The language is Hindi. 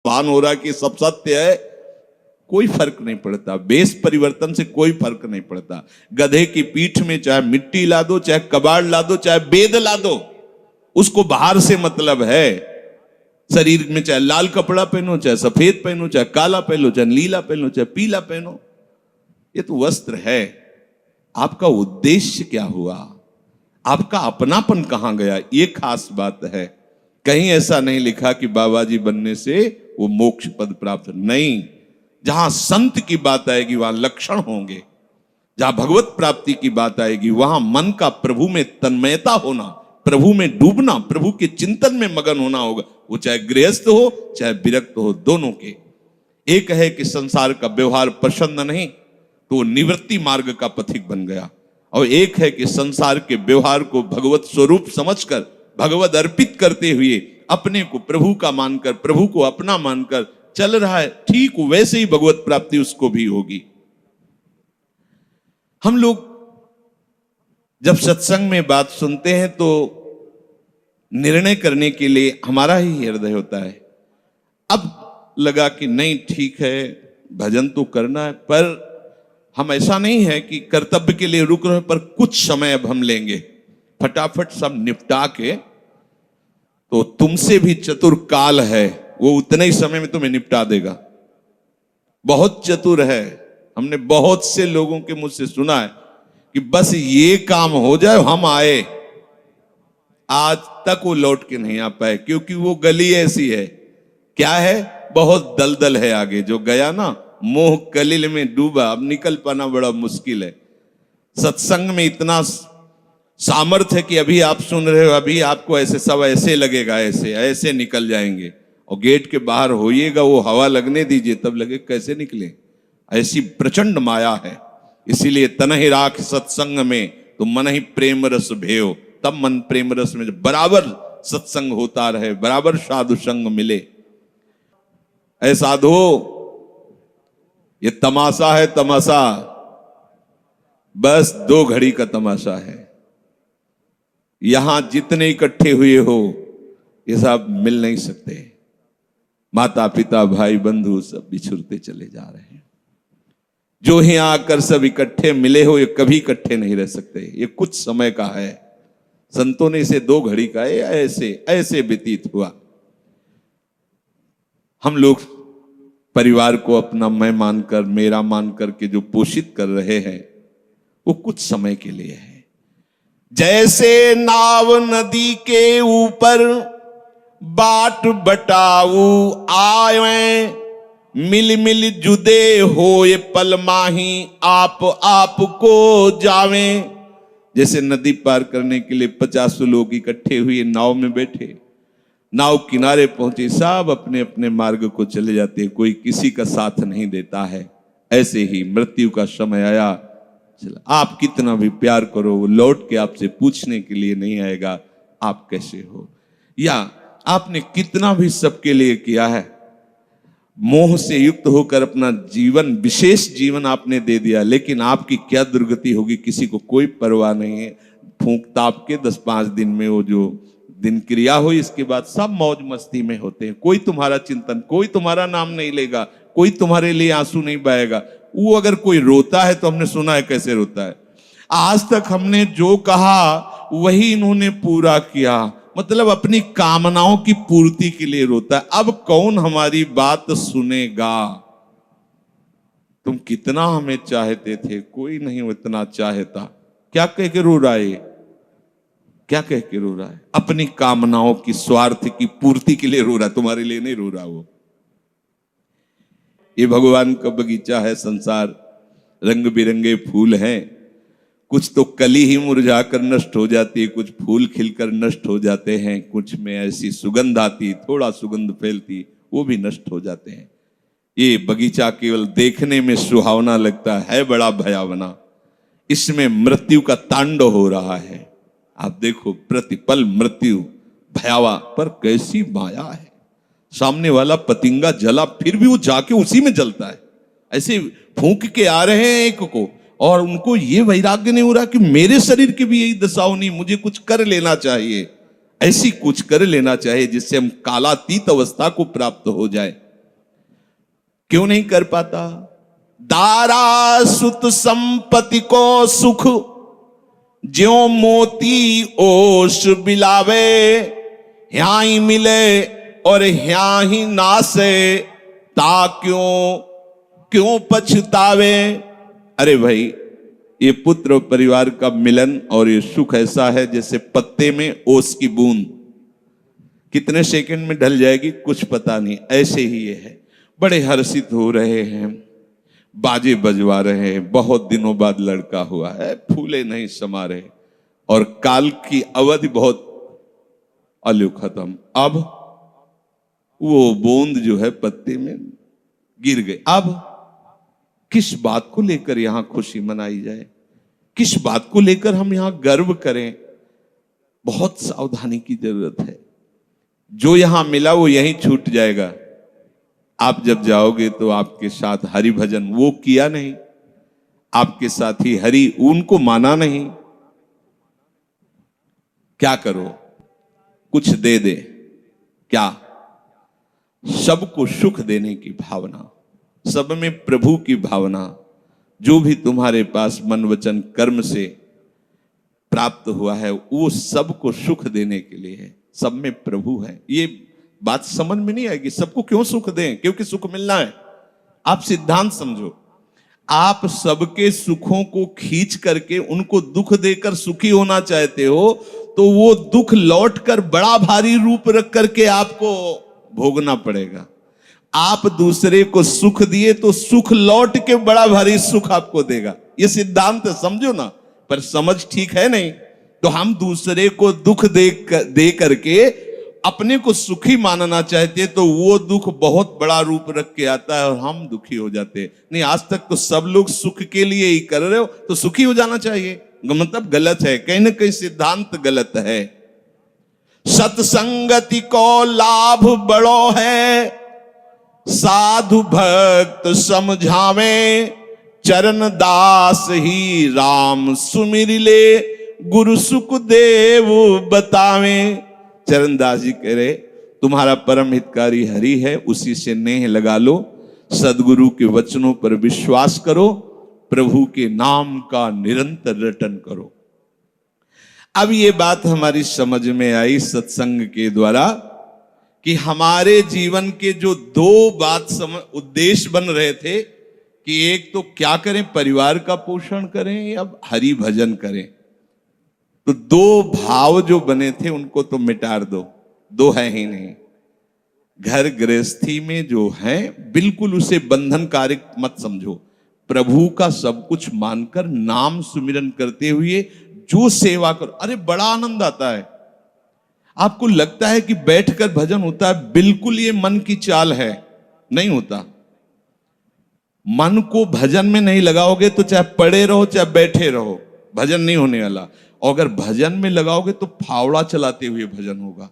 भान हो रहा है कि सब सत्य है, कोई फर्क नहीं पड़ता। वेश परिवर्तन से कोई फर्क नहीं पड़ता। गधे की पीठ में चाहे मिट्टी ला दो, चाहे कबाड़ ला दो, चाहे बेद ला दो, उसको बाहर से मतलब है। शरीर में चाहे लाल कपड़ा पहनो, चाहे सफेद पहनो, चाहे काला पहनो, चाहे नीला पहनो, चाहे पीला पहनो, ये तो वस्त्र है। आपका उद्देश्य क्या हुआ, आपका अपनापन कहां गया, ये खास बात है। कहीं ऐसा नहीं लिखा कि बाबा जी बनने से वो मोक्ष पद प्राप्त, नहीं। जहां संत की बात आएगी वहां लक्षण होंगे, जहां भगवत प्राप्ति की बात आएगी वहां मन का प्रभु में तन्मयता होना, प्रभु में डूबना, प्रभु के चिंतन में मगन होना होगा। वो चाहे गृहस्थ हो चाहे विरक्त हो, दोनों के। एक है कि संसार का व्यवहार पसंद नहीं तो निवृत्ति मार्ग का पथिक बन गया, और एक है कि संसार के व्यवहार को भगवत स्वरूप समझकर, भगवत अर्पित करते हुए अपने को प्रभु का मानकर, प्रभु को अपना मानकर चल रहा है, ठीक वैसे ही भगवत प्राप्ति उसको भी होगी। हम लोग जब सत्संग में बात सुनते हैं तो निर्णय करने के लिए हमारा ही हृदय होता है। अब लगा कि नहीं ठीक है, भजन तो करना है, पर हम ऐसा नहीं है कि कर्तव्य के लिए रुक रहे, पर कुछ समय अब हम लेंगे, फटाफट सब निपटा के। तो तुमसे भी चतुर काल है, वो उतने ही समय में तुम्हें निपटा देगा। बहुत चतुर है। हमने बहुत से लोगों के मुझ से सुना है कि बस ये काम हो जाए हम आए, आज तक वो लौट के नहीं आ पाए, क्योंकि वो गली ऐसी है, क्या है, बहुत दलदल है आगे। जो गया ना मोह कलिल में डूबा, अब निकल पाना बड़ा मुश्किल है। सत्संग में इतना सामर्थ्य है कि अभी आप सुन रहे हो, अभी आपको ऐसे सब ऐसे लगेगा, ऐसे ऐसे निकल जाएंगे, और गेट के बाहर होइएगा, वो हवा लगने दीजिए, तब लगे कैसे निकले। ऐसी प्रचंड माया है। इसीलिए तन ही राख सत्संग में तो मन ही प्रेम रस भेयो, तब मन प्रेम रस में बराबर सत्संग होता रहे, बराबर साधु संग मिले। ऐ साधु, ये तमाशा है, तमाशा बस 2 घड़ी का तमाशा है। यहां जितने इकट्ठे हुए हो ये सब मिल नहीं सकते। माता पिता भाई बंधु सब बिछुड़ते चले जा रहे हैं। जो ही आकर सब इकट्ठे मिले हो, ये कभी इकट्ठे नहीं रह सकते। ये कुछ समय का है। संतों ने इसे 2 घड़ी का है, ऐसे ऐसे व्यतीत हुआ। हम लोग परिवार को अपना मैं मानकर, मेरा मानकर के जो पोषित कर रहे हैं, वो कुछ समय के लिए है। जैसे नाव नदी के ऊपर बाट बटाऊ आए, मिल मिल जुदे होए पल माही आप को जावे। जैसे नदी पार करने के लिए 50 लोग इकट्ठे हुए, नाव में बैठे, नाव किनारे पहुंचे, सब अपने अपने मार्ग को चले जाते हैं, कोई किसी का साथ नहीं देता है। ऐसे ही मृत्यु का समय आया, चला, आप कितना भी प्यार करो, वो लौट के आपसे पूछने के लिए नहीं आएगा आप कैसे हो, या आपने कितना भी सबके लिए किया है, मोह से युक्त होकर अपना जीवन, विशेष जीवन आपने दे दिया, लेकिन आपकी क्या दुर्गति होगी किसी को कोई परवाह नहीं है। फूंक ताप के 10-5 दिन में वो जो दिन क्रिया हुई, इसके बाद सब मौज मस्ती में होते हैं। कोई तुम्हारा चिंतन, कोई तुम्हारा नाम नहीं लेगा, कोई तुम्हारे लिए आंसू नहीं बहाएगा। वो अगर कोई रोता है तो हमने सुना है कैसे रोता है। आज तक हमने जो कहा वही इन्होंने पूरा किया, मतलब अपनी कामनाओं की पूर्ति के लिए रोता है। अब कौन हमारी बात सुनेगा। तुम कितना हमें चाहते थे, कोई नहीं उतना चाहता। क्या कह के रो रहा है, क्या कह के रो रहा है, अपनी कामनाओं की, स्वार्थ की पूर्ति के लिए रो रहा है, तुम्हारे लिए नहीं रो रहा। वो ये भगवान का बगीचा है संसार, रंग बिरंगे फूल हैं, कुछ तो कली ही मुरझाकर नष्ट हो जाती है, कुछ फूल खिलकर नष्ट हो जाते हैं, कुछ में ऐसी सुगंध आती, थोड़ा सुगंध फैलती, वो भी नष्ट हो जाते हैं। ये बगीचा केवल देखने में सुहावना लगता है बड़ा भयावना। इसमें मृत्यु का तांडव हो रहा है। आप देखो प्रतिपल मृत्यु भयावा, पर कैसी माया है। सामने वाला पतिंगा जला, फिर भी वो जाके उसी में जलता है। ऐसे फूंक के आ रहे हैं एक को, और उनको ये वैराग्य नहीं हो रहा कि मेरे शरीर की भी यही दशा होनी, मुझे कुछ कर लेना चाहिए, ऐसी कुछ कर लेना चाहिए जिससे हम कालातीत अवस्था को प्राप्त हो जाए। क्यों नहीं कर पाता? दारा सुत संपत्ति को सुख, ज्यों मोती ओस बिलावे, यहाँ ही मिले और यहाँ ही नासे, ता क्यों पछतावे। अरे भाई, ये पुत्र और परिवार का मिलन और ये सुख ऐसा है जैसे पत्ते में ओस की बूंद, कितने सेकंड में ढल जाएगी कुछ पता नहीं, ऐसे ही ये है। बड़े हर्षित हो रहे हैं, बाजे बजवा रहे हैं, बहुत दिनों बाद लड़का हुआ है, फूले नहीं समा रहे, और काल की अवधि बहुत अलू खत्म। अब वो बूंद जो है पत्ते में गिर गई। अब किस बात को लेकर यहां खुशी मनाई जाए, किस बात को लेकर हम यहां गर्व करें? बहुत सावधानी की जरूरत है। जो यहां मिला वो यहीं छूट जाएगा। आप जब जाओगे तो आपके साथ हरि भजन वो किया नहीं, आपके साथ ही हरि उनको माना नहीं, क्या करो? कुछ दे दे क्या? सबको सुख देने की भावना, सब में प्रभु की भावना, जो भी तुम्हारे पास मन वचन कर्म से प्राप्त हुआ है वो सबको सुख देने के लिए है, सब में प्रभु है। ये बात समझ में नहीं आएगी, सबको क्यों सुख दें? क्योंकि सुख मिलना है। आप सिद्धांत समझो, आप सबके सुखों को खींच करके उनको दुख देकर सुखी होना चाहते हो तो वो दुख लौटकर बड़ा भारी रूप रख करके आपको भोगना पड़ेगा। आप दूसरे को सुख दिए तो सुख लौट के बड़ा भारी सुख आपको देगा। ये सिद्धांत समझो ना, पर समझ ठीक है नहीं। तो हम दूसरे को दुख दे करके अपने को सुखी मानना चाहते तो वो दुख बहुत बड़ा रूप रख के आता है और हम दुखी हो जाते हैं। नहीं, आज तक तो सब लोग सुख के लिए ही कर रहे हो तो सुखी हो जाना चाहिए, मतलब गलत है, कहीं ना कहीं सिद्धांत गलत है। सत्संगति को लाभ बड़ो है, साधु भक्त समझावे, चरण दास ही राम सुमिर ले, गुरु सुखदेव बतावे। चरणदास जी कह रहे तुम्हारा परम हितकारी हरि है, उसी से नेह लगा लो, सदगुरु के वचनों पर विश्वास करो, प्रभु के नाम का निरंतर रटन करो। अब ये बात हमारी समझ में आई सत्संग के द्वारा कि हमारे जीवन के जो दो उद्देश्य बन रहे थे कि एक तो क्या करें, परिवार का पोषण करें या हरि भजन करें। तो दो भाव जो बने थे उनको तो मिटार दो, दो है ही नहीं। घर गृहस्थी में जो है बिल्कुल उसे बंधनकारी मत समझो, प्रभु का सब कुछ मानकर नाम सुमिरन करते हुए जो सेवा करो। अरे बड़ा आनंद आता है। आपको लगता है कि बैठकर भजन होता है, बिल्कुल ये मन की चाल है, नहीं होता। मन को भजन में नहीं लगाओगे तो चाहे पड़े रहो चाहे बैठे रहो, भजन नहीं होने वाला। और अगर भजन में लगाओगे तो फावड़ा चलाते हुए भजन होगा।